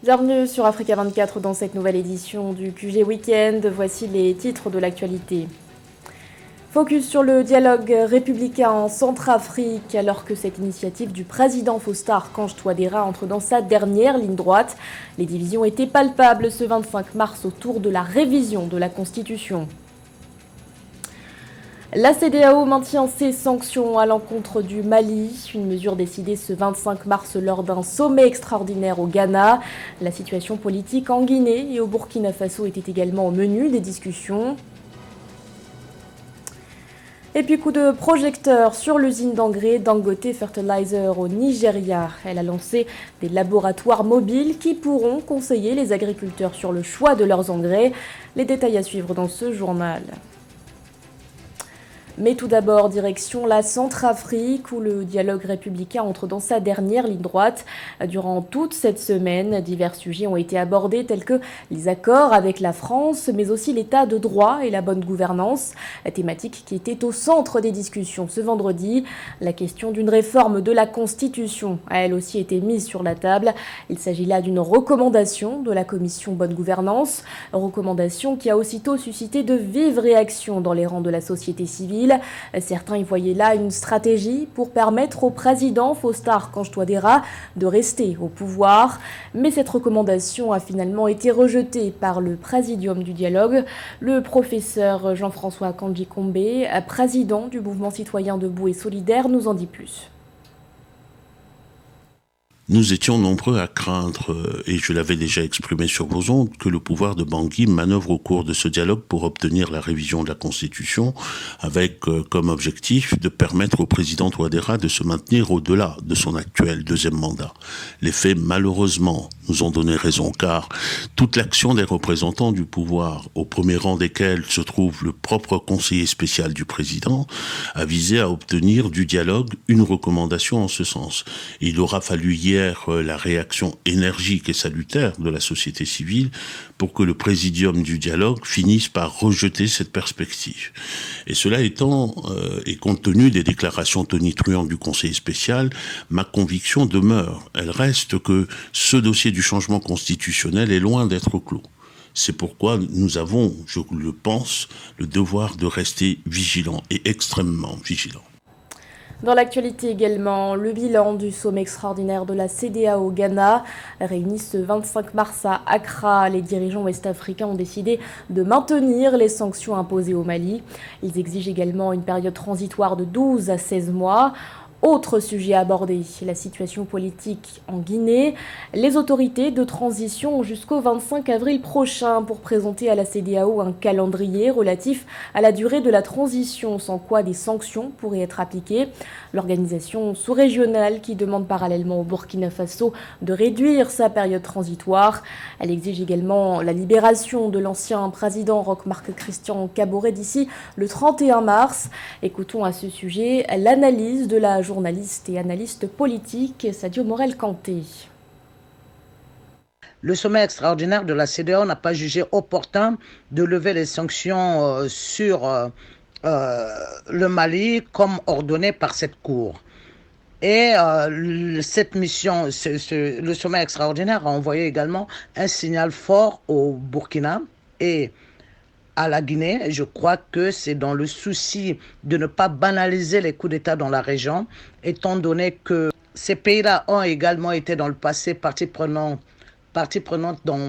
Bienvenue sur Africa 24 dans cette nouvelle édition du QG Weekend. Voici les titres de l'actualité. Focus sur le dialogue républicain en Centrafrique, alors que cette initiative du président Faustin Archange Touadéra entre dans sa dernière ligne droite. Les divisions étaient palpables ce 25 mars autour de la révision de la Constitution. La CEDEAO maintient ses sanctions à l'encontre du Mali, une mesure décidée ce 25 mars lors d'un sommet extraordinaire au Ghana. La situation politique en Guinée et au Burkina Faso était également au menu des discussions. Et puis coup de projecteur sur l'usine d'engrais Dangote Fertilizer au Nigeria. Elle a lancé des laboratoires mobiles qui pourront conseiller les agriculteurs sur le choix de leurs engrais. Les détails à suivre dans ce journal. Mais tout d'abord, direction la Centrafrique, où le dialogue républicain entre dans sa dernière ligne droite. Durant toute cette semaine, divers sujets ont été abordés, tels que les accords avec la France, mais aussi l'état de droit et la bonne gouvernance, thématique qui était au centre des discussions ce vendredi. La question d'une réforme de la Constitution a elle aussi été mise sur la table. Il s'agit là d'une recommandation de la commission bonne gouvernance, recommandation qui a aussitôt suscité de vives réactions dans les rangs de la société civile. Certains y voyaient là une stratégie pour permettre au président Faustin Archange Touadéra de rester au pouvoir. Mais cette recommandation a finalement été rejetée par le présidium du dialogue. Le professeur Jean-François Kandji-Kombe, président du mouvement citoyen debout et solidaire, nous en dit plus. Nous étions nombreux à craindre, et je l'avais déjà exprimé sur vos ondes, que le pouvoir de Bangui manœuvre au cours de ce dialogue pour obtenir la révision de la Constitution, avec comme objectif de permettre au président Touadéra de se maintenir au-delà de son actuel deuxième mandat. Les faits, malheureusement, nous ont donné raison, car toute l'action des représentants du pouvoir, au premier rang desquels se trouve le propre conseiller spécial du président, a visé à obtenir du dialogue une recommandation en ce sens. Il aura fallu hier la réaction énergique et salutaire de la société civile pour que le présidium du dialogue finisse par rejeter cette perspective. Et cela étant, et compte tenu des déclarations tonitruantes du conseiller spécial, ma conviction demeure. Elle reste que ce dossier du changement constitutionnel est loin d'être clos. C'est pourquoi nous avons, je le pense, le devoir de rester vigilants et extrêmement vigilants. Dans l'actualité également, le bilan du sommet extraordinaire de la CEDEAO au Ghana. Réunis ce 25 mars à Accra, les dirigeants ouest-africains ont décidé de maintenir les sanctions imposées au Mali. Ils exigent également une période transitoire de 12 à 16 mois. Autre sujet abordé, la situation politique en Guinée. Les autorités de transition ont jusqu'au 25 avril prochain pour présenter à la CEDEAO un calendrier relatif à la durée de la transition, sans quoi des sanctions pourraient être appliquées. L'organisation sous-régionale qui demande parallèlement au Burkina Faso de réduire sa période transitoire. Elle exige également la libération de l'ancien président Roch-Marc Christian Kaboré d'ici le 31 mars. Écoutons à ce sujet l'analyse de la journaliste et analyste politique Sadio Morel-Kanté. Le sommet extraordinaire de la CEDEAO n'a pas jugé opportun de lever les sanctions sur le Mali comme ordonné par cette cour. Et cette mission, le sommet extraordinaire a envoyé également un signal fort au Burkina et à la Guinée. Je crois que c'est dans le souci de ne pas banaliser les coups d'État dans la région, étant donné que ces pays-là ont également été dans le passé partie prenante dans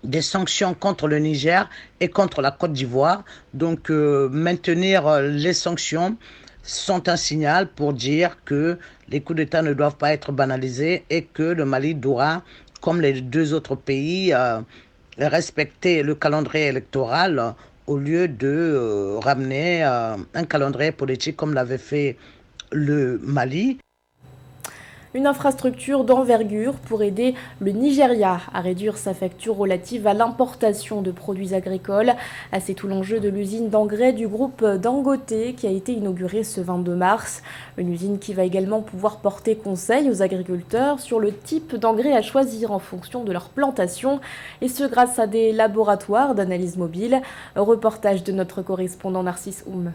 des sanctions contre le Niger et contre la Côte d'Ivoire. Donc maintenir les sanctions sont un signal pour dire que les coups d'État ne doivent pas être banalisés et que le Mali doit, comme les deux autres pays, respecter le calendrier électoral au lieu de ramener un calendrier politique comme l'avait fait le Mali. Une infrastructure d'envergure pour aider le Nigeria à réduire sa facture relative à l'importation de produits agricoles. C'est tout l'enjeu de l'usine d'engrais du groupe Dangote qui a été inaugurée ce 22 mars. Une usine qui va également pouvoir porter conseil aux agriculteurs sur le type d'engrais à choisir en fonction de leur plantation. Et ce grâce à des laboratoires d'analyse mobile. Reportage de notre correspondant Narcisse Oum.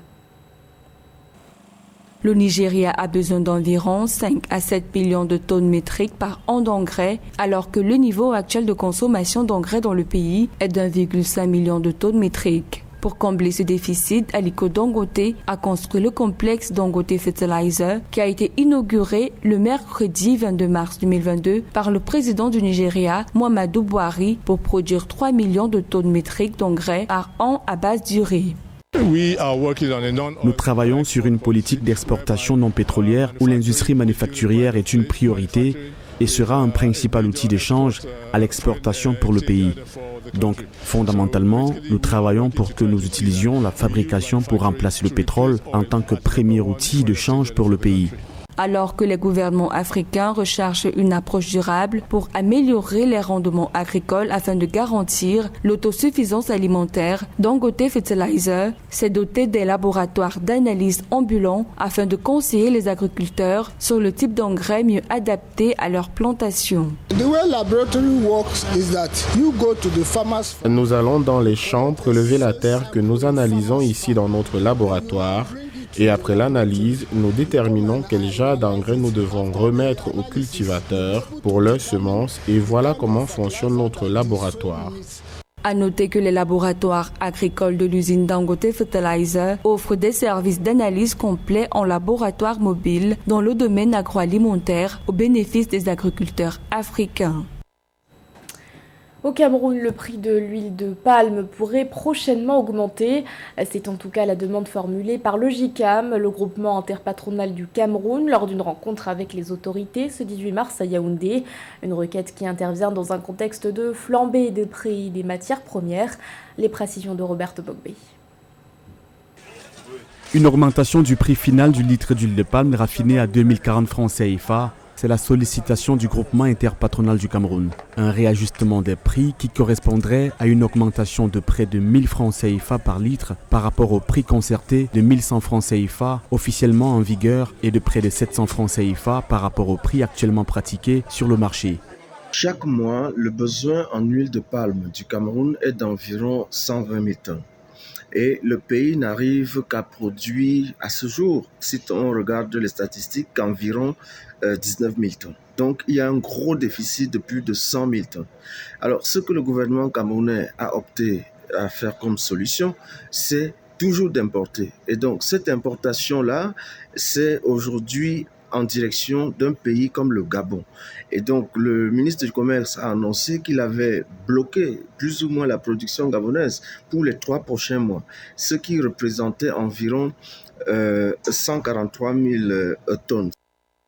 Le Nigeria a besoin d'environ 5 à 7 millions de tonnes métriques par an d'engrais, alors que le niveau actuel de consommation d'engrais dans le pays est d'1,5 million de tonnes métriques. Pour combler ce déficit, Aliko Dangote a construit le complexe Dangote Fertilizer qui a été inauguré le mercredi 22 mars 2022 par le président du Nigeria, Muhammadu Buhari, pour produire 3 millions de tonnes métriques d'engrais par an à base d'urée. Nous travaillons sur une politique d'exportation non pétrolière où l'industrie manufacturière est une priorité et sera un principal outil d'échange à l'exportation pour le pays. Donc, fondamentalement, nous travaillons pour que nous utilisions la fabrication pour remplacer le pétrole en tant que premier outil de change pour le pays. Alors que les gouvernements africains recherchent une approche durable pour améliorer les rendements agricoles afin de garantir l'autosuffisance alimentaire, Dangote Fertilizer s'est doté des laboratoires d'analyse ambulants afin de conseiller les agriculteurs sur le type d'engrais mieux adapté à leur plantation. Nous allons dans les champs prélever la terre que nous analysons ici dans notre laboratoire. Et après l'analyse, nous déterminons quel genre d'engrais nous devons remettre aux cultivateurs pour leurs semences et voilà comment fonctionne notre laboratoire. À noter que les laboratoires agricoles de l'usine Dangote Fertilizer offrent des services d'analyse complets en laboratoire mobile dans le domaine agroalimentaire au bénéfice des agriculteurs africains. Au Cameroun, le prix de l'huile de palme pourrait prochainement augmenter. C'est en tout cas la demande formulée par le JICAM, le groupement interpatronal du Cameroun, lors d'une rencontre avec les autorités ce 18 mars à Yaoundé. Une requête qui intervient dans un contexte de flambée des prix des matières premières. Les précisions de Roberto Bogbe. Une augmentation du prix final du litre d'huile de palme raffinée à 2040 francs CFA. C'est la sollicitation du groupement interpatronal du Cameroun. Un réajustement des prix qui correspondrait à une augmentation de près de 1000 francs CFA par litre par rapport au prix concerté de 1100 francs CFA officiellement en vigueur et de près de 700 francs CFA par rapport au prix actuellement pratiqué sur le marché. Chaque mois, le besoin en huile de palme du Cameroun est d'environ 120 000 tonnes. Et le pays n'arrive qu'à produire à ce jour, si on regarde les statistiques, qu'environ 19 000 tonnes. Donc il y a un gros déficit de plus de 100 000 tonnes. Alors ce que le gouvernement camerounais a opté à faire comme solution, c'est toujours d'importer. Et donc cette importation-là, c'est aujourd'hui en direction d'un pays comme le Gabon. Et donc le ministre du Commerce a annoncé qu'il avait bloqué plus ou moins la production gabonaise pour les 3 prochains mois, ce qui représentait environ 143 000 tonnes.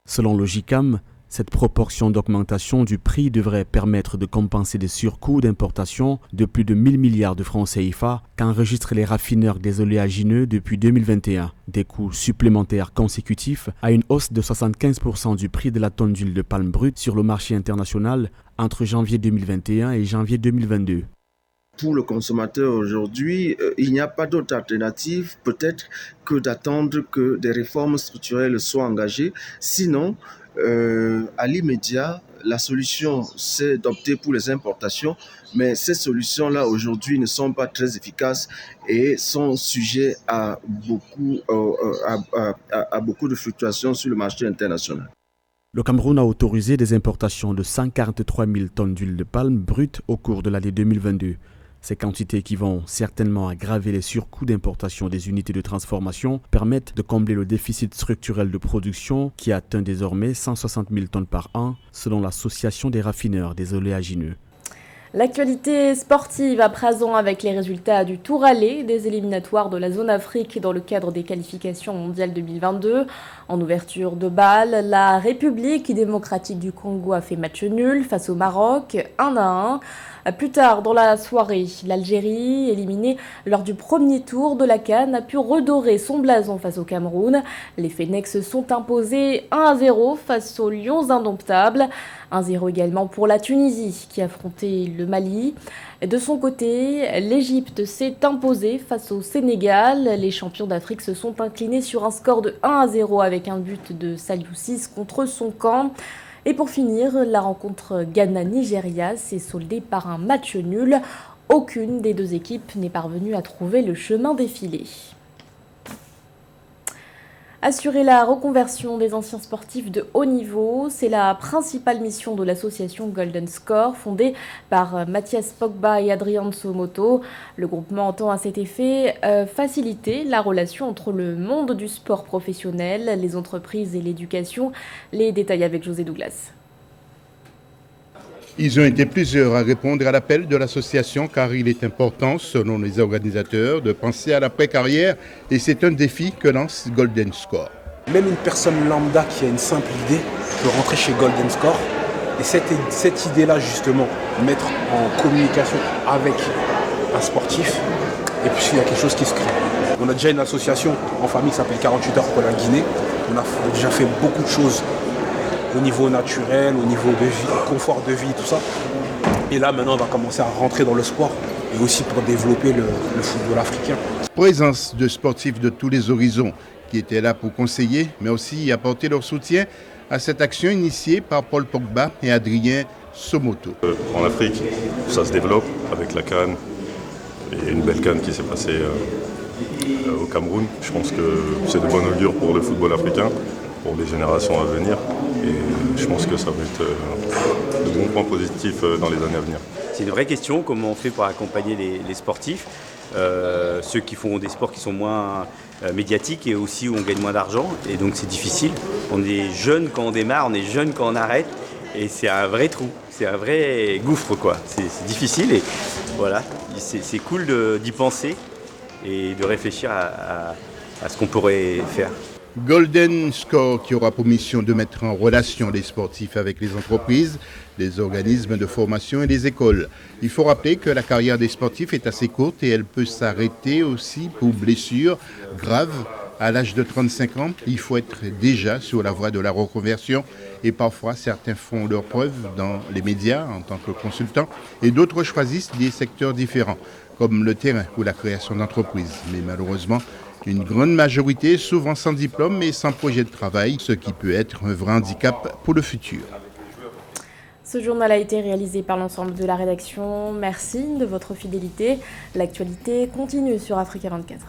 Selon le JICAM, cette proportion d'augmentation du prix devrait permettre de compenser des surcoûts d'importation de plus de 1000 milliards de francs CFA qu'enregistrent les raffineurs des oléagineux depuis 2021. Des coûts supplémentaires consécutifs à une hausse de 75% du prix de la tonne d'huile de palme brute sur le marché international entre janvier 2021 et janvier 2022. Pour le consommateur aujourd'hui, il n'y a pas d'autre alternative peut-être que d'attendre que des réformes structurelles soient engagées. Sinon, à l'immédiat, la solution, c'est d'opter pour les importations, mais ces solutions-là aujourd'hui ne sont pas très efficaces et sont sujets à beaucoup de fluctuations sur le marché international. Le Cameroun a autorisé des importations de 143 000 tonnes d'huile de palme brute au cours de l'année 2022. Ces quantités qui vont certainement aggraver les surcoûts d'importation des unités de transformation permettent de combler le déficit structurel de production qui atteint désormais 160 000 tonnes par an selon l'Association des raffineurs des oléagineux. L'actualité sportive à présent avec les résultats du tour aller des éliminatoires de la zone Afrique dans le cadre des qualifications mondiales 2022. En ouverture de balle, la République démocratique du Congo a fait match nul face au Maroc, 1-1. Plus tard dans la soirée, l'Algérie, éliminée lors du premier tour de la CAN, a pu redorer son blason face au Cameroun. Les Fennecs se sont imposés 1-0 face aux Lions indomptables. 1-0 également pour la Tunisie qui affrontait le Mali. De son côté, l'Égypte s'est imposée face au Sénégal. Les champions d'Afrique se sont inclinés sur un score de 1-0 avec un but de Saliou Ciss contre son camp. Et pour finir, la rencontre Ghana-Nigeria s'est soldée par un match nul. Aucune des deux équipes n'est parvenue à trouver le chemin défilé. Assurer la reconversion des anciens sportifs de haut niveau, c'est la principale mission de l'association Golden Score, fondée par Mathias Pogba et Adrian Somoto. Le groupement entend à cet effet faciliter la relation entre le monde du sport professionnel, les entreprises et l'éducation. Les détails avec José Douglas. Ils ont été plusieurs à répondre à l'appel de l'association car il est important, selon les organisateurs, de penser à l'après-carrière et c'est un défi que lance Golden Score. Même une personne lambda qui a une simple idée peut rentrer chez Golden Score et cette idée-là justement, mettre en communication avec un sportif et puis il y a quelque chose qui se crée. On a déjà une association en famille qui s'appelle 48 heures pour la Guinée. On a déjà fait beaucoup de choses au niveau naturel, au niveau de vie, confort de vie, tout ça. Et là, maintenant, on va commencer à rentrer dans le sport et aussi pour développer le football africain. Présence de sportifs de tous les horizons qui étaient là pour conseiller, mais aussi apporter leur soutien à cette action initiée par Paul Pogba et Adrien Somoto. En Afrique, ça se développe avec la CAN et une belle CAN qui s'est passée au Cameroun. Je pense que c'est de bonne augure pour le football africain, pour les générations à venir. Et je pense que ça va être de bons points positifs dans les années à venir. C'est une vraie question, comment on fait pour accompagner les sportifs, ceux qui font des sports qui sont moins médiatiques et aussi où on gagne moins d'argent. Et donc c'est difficile. On est jeune quand on démarre, on est jeune quand on arrête. Et c'est un vrai trou, c'est un vrai gouffre quoi. C'est difficile et voilà, c'est cool d'y penser et de réfléchir à ce qu'on pourrait faire. Golden Score qui aura pour mission de mettre en relation les sportifs avec les entreprises, les organismes de formation et les écoles. Il faut rappeler que la carrière des sportifs est assez courte et elle peut s'arrêter aussi pour blessures graves. À l'âge de 35 ans, il faut être déjà sur la voie de la reconversion et parfois certains font leurs preuves dans les médias en tant que consultants et d'autres choisissent des secteurs différents comme le terrain ou la création d'entreprises. Mais malheureusement, une grande majorité, souvent sans diplôme et sans projet de travail, ce qui peut être un vrai handicap pour le futur. Ce journal a été réalisé par l'ensemble de la rédaction. Merci de votre fidélité. L'actualité continue sur Africa 24.